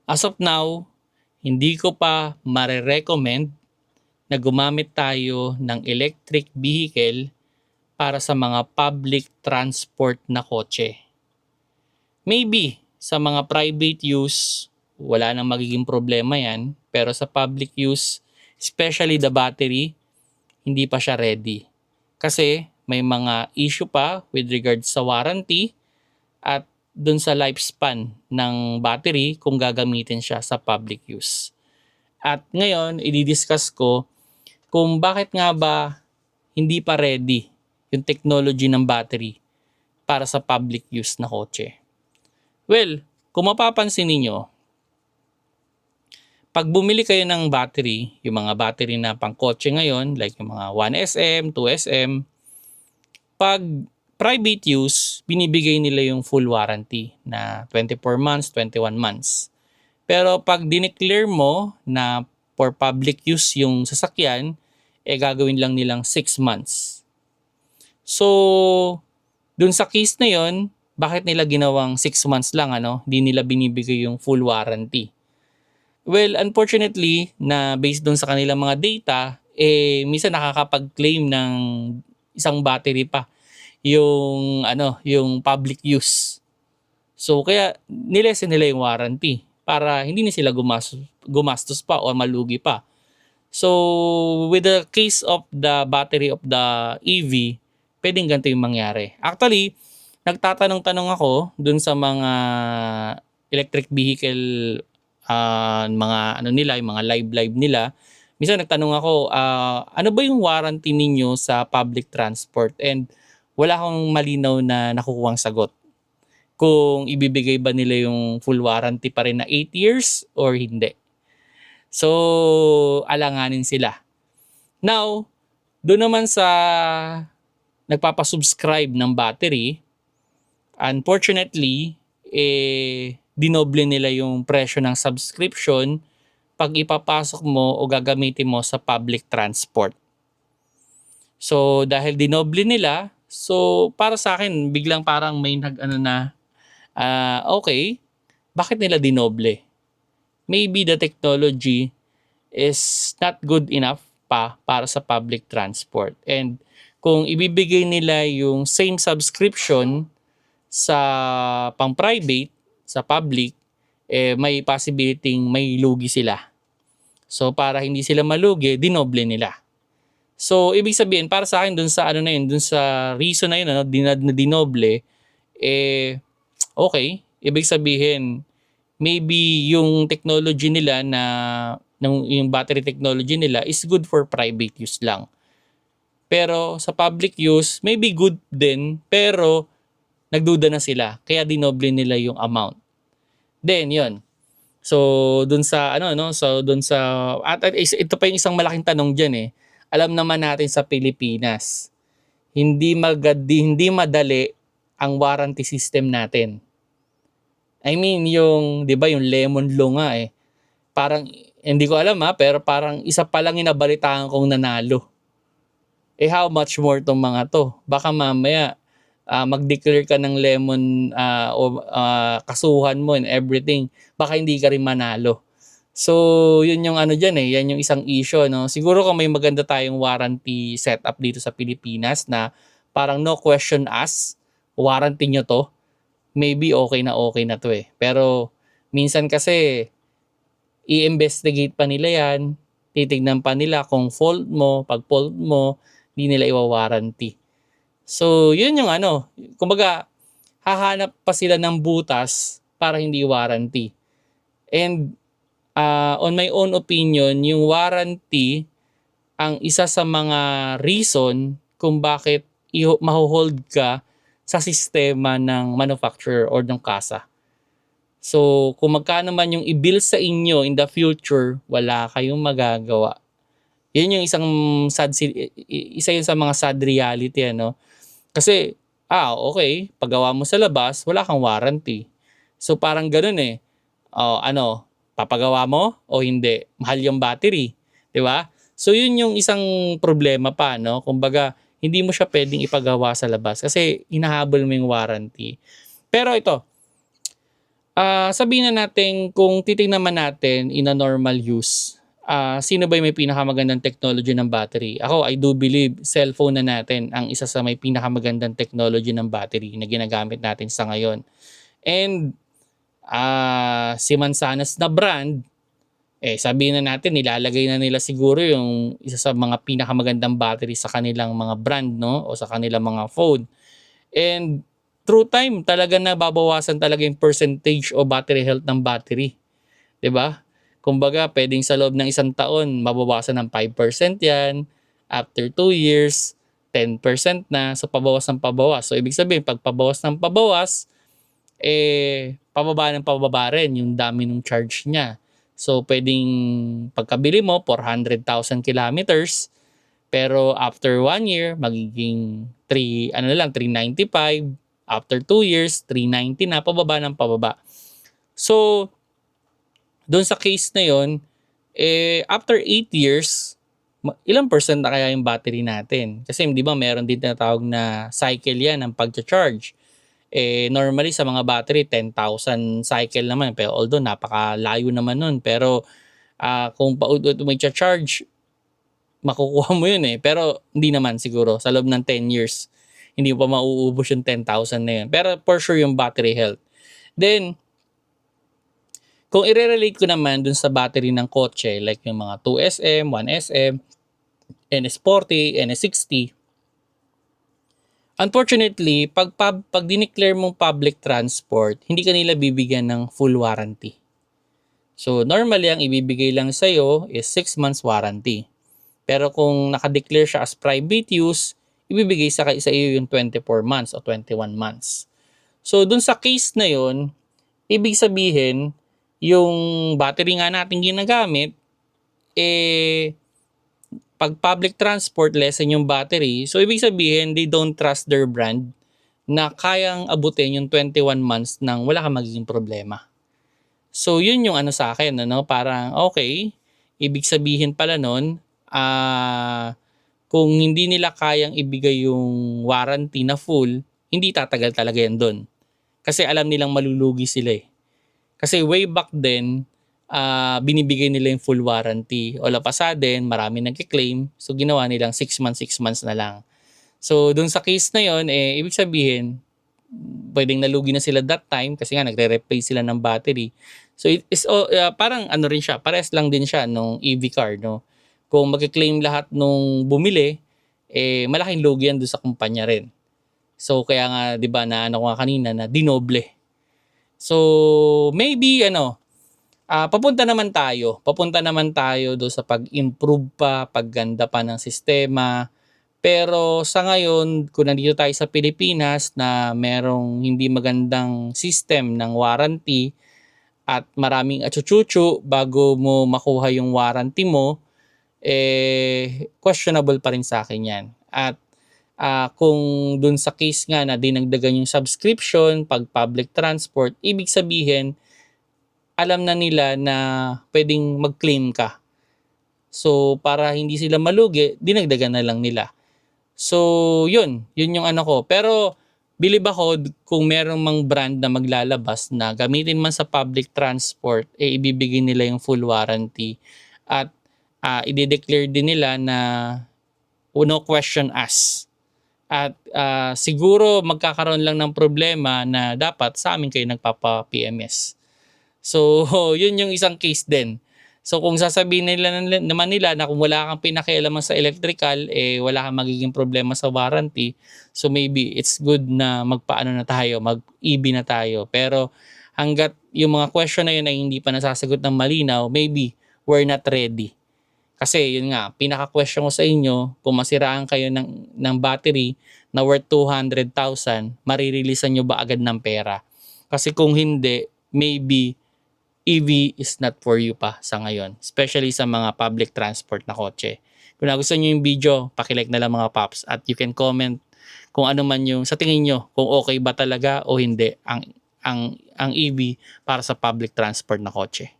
As of now, hindi ko pa mare-recommend na gumamit tayo ng electric vehicle para sa mga public transport na kotse. Maybe sa mga private use, wala nang magiging problema yan. Pero sa public use, especially the battery, hindi pa siya ready. Kasi may mga issue pa with regards sa warranty at dun sa lifespan ng battery kung gagamitin siya sa public use. At ngayon, i-discuss ko kung bakit nga ba hindi pa ready yung technology ng battery para sa public use na kotse. Well, kung mapapansin ninyo, pag bumili kayo ng battery, yung mga battery na pang kotse ngayon, like yung mga 1SM, 2SM, pag private use, binibigay nila yung full warranty na 24 months, 21 months. Pero pag dineclare mo na for public use yung sasakyan, gagawin lang nilang 6 months. So, dun sa case na yon, bakit nila ginawang 6 months lang, Hindi nila binibigay yung full warranty. Well, unfortunately, na based dun sa kanilang mga data, minsan nakakapag-claim ng isang battery pa yung public use. So, kaya nilesen nila yung warranty para hindi na sila gumastos pa o malugi pa. So, with the case of the battery of the EV, pwedeng ganito yung mangyari. Actually, nagtatanong-tanong ako dun sa mga electric vehicle, mga yung mga live nila. Minsan nagtanong ako, ano ba yung warranty ninyo sa public transport? And wala akong malinaw na nakukuhang sagot. Kung ibibigay ba nila yung full warranty pa rin na 8 years or hindi. So, alanganin sila. Now, doon naman sa nagpapasubscribe ng battery, unfortunately, dinoble nila yung presyo ng subscription pag ipapasok mo o gagamitin mo sa public transport. So, dahil dinoble nila, so para sa akin, biglang parang may okay, bakit nila dinoble? Maybe the technology is not good enough pa para sa public transport. And kung ibibigay nila yung same subscription sa pang-private, sa public, may possibility may lugi sila. So para hindi sila malugi, dinoble nila. So ibig sabihin, para sa akin dun sa dun sa reason na yun, dinoble, okay, ibig sabihin, maybe yung technology nila yung battery technology nila is good for private use lang. Pero sa public use, maybe good din, pero nagduda na sila. Kaya dinoble nila yung amount. Then, yun. So, dun sa, at ito pa yung isang malaking tanong dyan Alam naman natin sa Pilipinas, hindi madali ang warranty system natin. I mean, di ba, yung lemon law nga Parang, hindi ko alam pero parang isa pa lang inabalitaan kong nanalo. How much more tong mga to? Baka mamaya, mag-declare ka ng lemon kasuhan mo and everything. Baka hindi ka rin manalo. So, yun yung dyan Yan yung isang issue, Siguro kung may maganda tayong warranty setup dito sa Pilipinas na parang no question asked, warranty nyo to, maybe okay na to Pero, minsan kasi, i-investigate pa nila yan, titignan pa nila kung fault mo, pag fault mo, hindi nila iwa-warranty. So, yun yung kumbaga, hahanap pa sila ng butas para hindi warranty. And, on my own opinion, yung warranty, ang isa sa mga reason kung bakit maho-hold ka sa sistema ng manufacturer or ng kasa. So, kung magkano man yung i-bill sa inyo in the future, wala kayong magagawa. Yun yung isa yun sa mga sad reality, Kasi, okay, paggawa mo sa labas, wala kang warranty. So, parang ganun papagawa mo o hindi? Mahal yung battery, di ba? So, yun yung isang problema pa, Kumbaga, hindi mo siya pwedeng ipagawa sa labas kasi hinahabol mo yung warranty. Pero ito, Sabihin na natin kung titingnan man natin in a normal use, sino ba yung may pinakamagandang technology ng battery? Ako, I do believe cellphone na natin ang isa sa may pinakamagandang technology ng battery na ginagamit natin sa ngayon. And si Mansanas na brand, sabihin na natin nilalagay na nila siguro yung isa sa mga pinakamagandang battery sa kanilang mga brand, no? O sa kanilang mga phone. And through time, talaga na babawasan talaga yung percentage o battery health ng battery. 'Di ba? Kumbaga, pwedeng sa loob ng isang taon, mabawasan ng 5% yan. After 2 years, 10% na. So, pabawas ng pabawas. So, ibig sabihin, pag pabawas ng pabawas, pababa ng pababa rin yung dami ng charge niya. So, pwedeng pagkabili mo, 400,000 kilometers. Pero after 1 year, magiging 395. After 2 years, 390 na, pababa ng pababa. So, doon sa case na yon, after 8 years, ilang percent na kaya yung battery natin? Kasi di ba meron din tinatawag na cycle yan ng pag-charge. Normally sa mga battery, 10,000 cycle naman. Pero although napakalayo naman nun. Pero kung paulit mo i-charge, makukuha mo yun Pero hindi naman siguro sa loob ng 10 years. Hindi pa mauubos yung 10,000 na yun. Pero for sure yung battery health. Then, kung i-relate ko naman dun sa battery ng kotse, like yung mga 2SM, 1SM, NS40, NS60, unfortunately, pag dineclare mong public transport, hindi ka nila bibigyan ng full warranty. So, normally, ang ibibigay lang sa'yo is 6 months warranty. Pero kung nakadeclare siya as private use, ibibigay sa iyo yung 24 months o 21 months. So, dun sa case na yun, ibig sabihin, yung battery nga natin ginagamit, pag public transport, lessen yung battery. So, ibig sabihin, they don't trust their brand na kayang abutin yung 21 months nang wala kang magiging problema. So, yun yung ano sa akin, parang okay, ibig sabihin pala nun, kung hindi nila kayang ibigay yung warranty na full, hindi tatagal talaga yan doon. Kasi alam nilang malulugi sila Kasi way back then, binibigay nila yung full warranty. All of a sudden, marami nagki-claim. So, ginawa nilang 6 months na lang. So, doon sa case na yon, ibig sabihin, pwedeng nalugi na sila that time kasi nga nagre-replace sila ng battery. So, it's parang ano rin siya, pares lang din siya nung EV car, no? Kung magki-claim lahat nung bumili, malaking lugi yan doon sa kumpanya rin. So, kaya nga, di ba, na ano ko nga kanina, na dinoble. So, maybe, papunta naman tayo doon sa pag-improve pa, pagganda pa ng sistema. Pero sa ngayon, kung nandito tayo sa Pilipinas na merong hindi magandang system ng warranty at maraming achuchuchu bago mo makuha yung warranty mo, questionable pa rin sa akin yan. At kung dun sa case nga na dinagdagan yung subscription pag public transport, ibig sabihin, alam na nila na pwedeng mag-claim ka. So, para hindi sila malugi, dinagdagan na lang nila. So, yun yung ano ko. Pero, believe ako kung merong mang brand na maglalabas na gamitin man sa public transport, ibibigay nila yung full warranty. At i-declare din nila na no question asked. At siguro magkakaroon lang ng problema na dapat sa amin kayo nagpapa-PMS. So, yun yung isang case din. So, kung sasabihin naman nila na kung wala kang pinakialaman sa electrical, wala kang magiging problema sa warranty. So, maybe it's good na mag-EV na tayo. Pero, hanggat yung mga question na yun ay hindi pa nasasagot ng malinaw, maybe we're not ready. Kasi, yun nga, pinaka-question ko sa inyo, kung masiraan kayo ng battery na worth 200,000, marireleasean nyo ba agad ng pera? Kasi kung hindi, maybe EV is not for you pa sa ngayon. Especially sa mga public transport na kotse. Kung nagustuhan nyo yung video, pakilike na lang mga paps. At you can comment kung ano man yung sa tingin nyo, kung okay ba talaga o hindi ang EV para sa public transport na kotse.